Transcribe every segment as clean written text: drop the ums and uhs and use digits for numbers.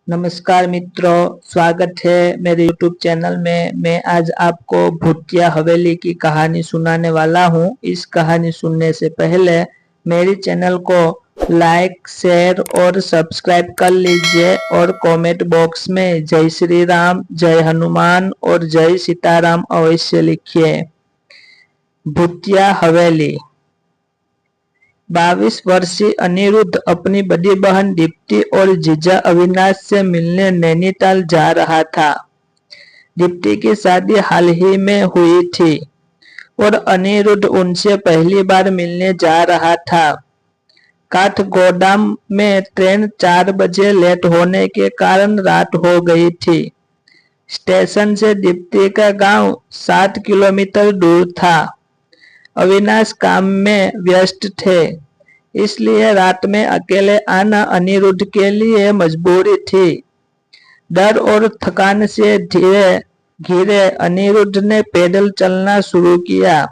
नमस्कार मित्रों, स्वागत है मेरे YouTube चैनल में। मैं आज आपको भूतिया हवेली की कहानी सुनाने वाला हूँ। इस कहानी सुनने से पहले मेरे चैनल को लाइक, शेयर और सब्सक्राइब कर लीजिए और कमेंट बॉक्स में जय श्री राम, जय हनुमान और जय सीताराम अवश्य लिखिए। भूतिया हवेली। 22 वर्षीय अनिरुद्ध अपनी बड़ी बहन दीप्ति और जीजा अविनाश से मिलने नैनीताल जा रहा था। दीप्ति की शादी हाल ही में हुई थी और अनिरुद्ध उनसे पहली बार मिलने जा रहा था। काठगोदाम में ट्रेन 4 बजे लेट होने के कारण रात हो गई थी। स्टेशन से दीप्ति का गांव 7 किलोमीटर दूर था। अविनाश काम में व्यस्त थे, इसलिए रात में अकेले आना अनिरुद्ध के लिए मजबूरी थी। डर और थकान से धीरे धीरे अनिरुद्ध ने पैदल चलना शुरू किया।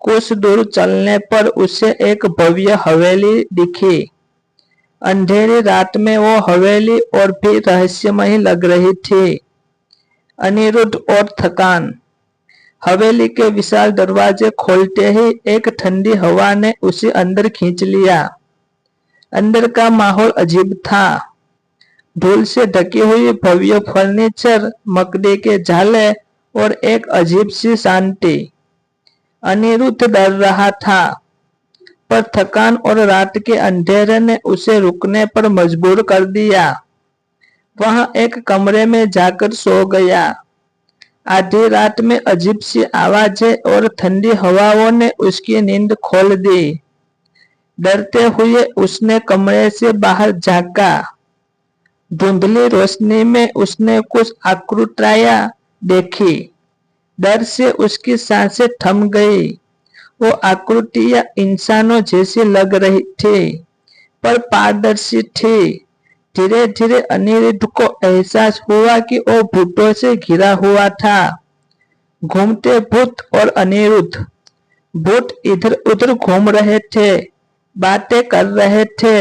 कुछ दूर चलने पर उसे एक भव्य हवेली दिखी। अंधेरी रात में वो हवेली और भी रहस्यमयी लग रही थी। अनिरुद्ध और थकान। हवेली के विशाल दरवाजे खोलते ही एक ठंडी हवा ने उसे अंदर खींच लिया। अंदर का माहौल अजीब था। धूल से ढकी हुई भव्य फर्नीचर, मकड़ी के झाले और एक अजीब सी शांति। अनिरुद्ध डर रहा था, पर थकान और रात के अंधेरे ने उसे रुकने पर मजबूर कर दिया। वहां एक कमरे में जाकर सो गया। आधी रात में अजीब सी आवाजें और ठंडी हवाओं ने उसकी नींद खोल दी। डरते हुए उसने कमरे से बाहर झांका। धुंधली रोशनी में उसने कुछ आकृतियां देखी। डर से उसकी सांसें थम गई। वो आकृतियां इंसानों जैसी लग रही थी, पर पारदर्शी थी। धीरे धीरे अनिरुद्ध को एहसास हुआ कि वो भूतों से घिरा हुआ था। घूमते भूत और अनिरुद्ध। भूत इधर उधर घूम रहे थे, बातें कर रहे थे,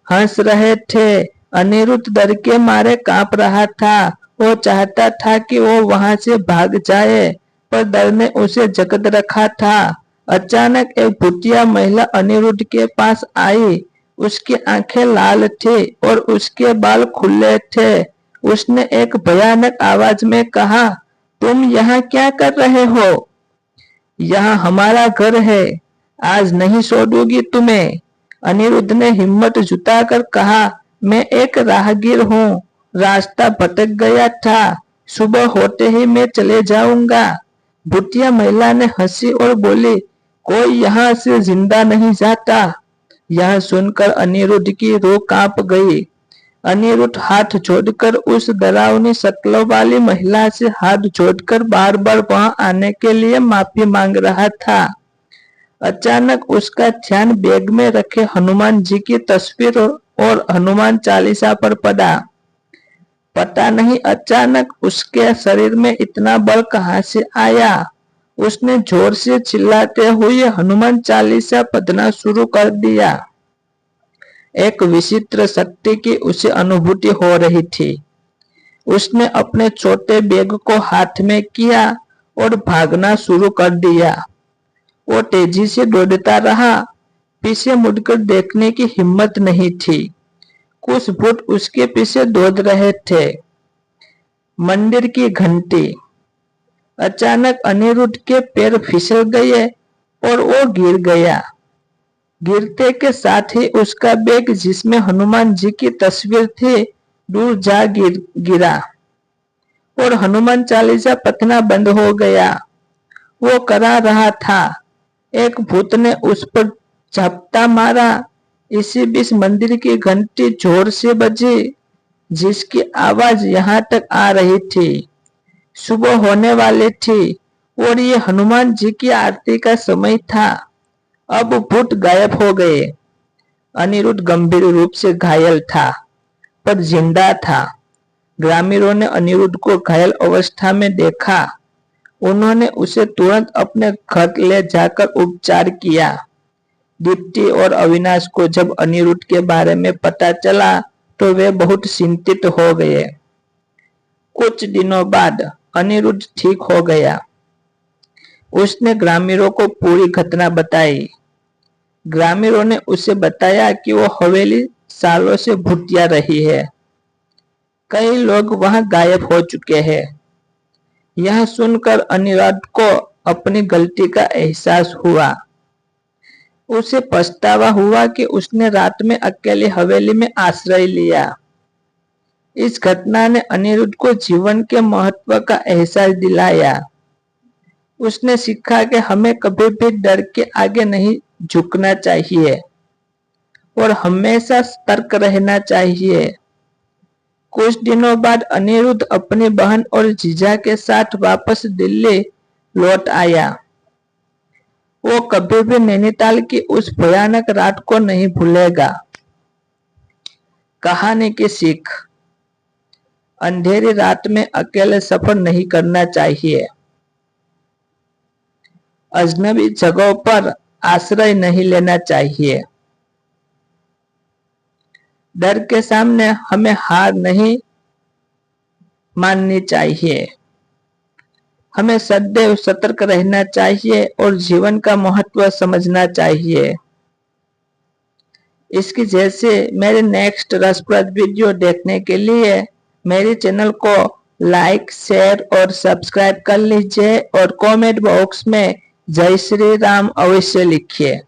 हंस रहे थे। अनिरुद्ध डर के मारे कांप रहा था। वो चाहता था कि वो वहां से भाग जाए, पर डर ने उसे जकड़ रखा था। अचानक एक भूतिया महिला अनिरुद्ध के पास आई। उसकी आंखें लाल थी और उसके बाल खुले थे। उसने एक भयानक आवाज में कहा, तुम यहाँ क्या कर रहे हो? यहाँ हमारा घर है, आज नहीं छोड़ूंगी तुम्हें। अनिरुद्ध ने हिम्मत जुटाकर कहा, मैं एक राहगीर हूँ, रास्ता भटक गया था, सुबह होते ही मैं चले जाऊंगा। भूतिया महिला ने हंसी और बोली, कोई यहाँ से जिंदा नहीं जाता। यह सुनकर अनिरुद्ध की रूह कांप गई। अनिरुद्ध हाथ जोड़कर उस डरावनी शक्ल वाली महिला से हाथ जोड़कर बार बार वहां आने के लिए माफी मांग रहा था। अचानक उसका ध्यान बैग में रखे हनुमान जी की तस्वीर और हनुमान चालीसा पर पड़ा। पता नहीं अचानक उसके शरीर में इतना बल कहां से आया। उसने जोर से चिल्लाते हुए हनुमान चालीसा पढ़ना शुरू कर दिया। एक विचित्र शक्ति की उसे अनुभूति हो रही थी। उसने अपने छोटे बैग को हाथ में किया और भागना शुरू कर दिया। वो तेजी से दौड़ता रहा, पीछे मुड़कर देखने की हिम्मत नहीं थी। कुछ भूत उसके पीछे दौड़ रहे थे। मंदिर की घंटी। अचानक अनिरुद्ध के पैर फिसल गए और वो गिर गया। गिरते के साथ ही उसका बैग, जिसमें हनुमान जी की तस्वीर थी, दूर जा गिरा और हनुमान चालीसा पढ़ना बंद हो गया। वो करा रहा था। एक भूत ने उस पर झपटा मारा। इसी बीच मंदिर की घंटी जोर से बजी, जिसकी आवाज यहाँ तक आ रही थी। सुबह होने वाली थी और ये हनुमान जी की आरती का समय था। अब भूत गायब हो गए। अनिरुद्ध गंभीर रूप से घायल था, पर जिंदा था। ग्रामीणों ने अनिरुद्ध को घायल अवस्था में देखा। उन्होंने उसे तुरंत अपने घर ले जाकर उपचार किया। दीप्ति और अविनाश को जब अनिरुद्ध के बारे में पता चला, तो वे बहुत चिंतित हो गए। कुछ दिनों बाद अनिरुद्ध ठीक हो गया। उसने ग्रामीणों को पूरी घटना बताई। ग्रामीणों ने उसे बताया कि वो हवेली सालों से भूतिया रही है। कई लोग वहां गायब हो चुके हैं। यह सुनकर अनिरुद्ध को अपनी गलती का एहसास हुआ। उसे पछतावा हुआ कि उसने रात में अकेले हवेली में आश्रय लिया। इस घटना ने अनिरुद्ध को जीवन के महत्व का एहसास दिलाया। उसने सीखा कि हमें कभी भी डर के आगे नहीं झुकना चाहिए और हमेशा सतर्क रहना चाहिए। कुछ दिनों बाद अनिरुद्ध अपनी बहन और जीजा के साथ वापस दिल्ली लौट आया। वो कभी भी नैनीताल की उस भयानक रात को नहीं भूलेगा। कहानी की सीख: अंधेरी रात में अकेले सफर नहीं करना चाहिए। अजनबी जगहों पर आश्रय नहीं लेना चाहिए। डर के सामने हमें हार नहीं माननी चाहिए। हमें सदैव सतर्क रहना चाहिए और जीवन का महत्व समझना चाहिए। इसकी जैसे मेरे नेक्स्ट रसप्रद वीडियो देखने के लिए मेरे चैनल को लाइक, शेयर और सब्सक्राइब कर लीजिए और कमेंट बॉक्स में जय श्री राम अवश्य लिखिए।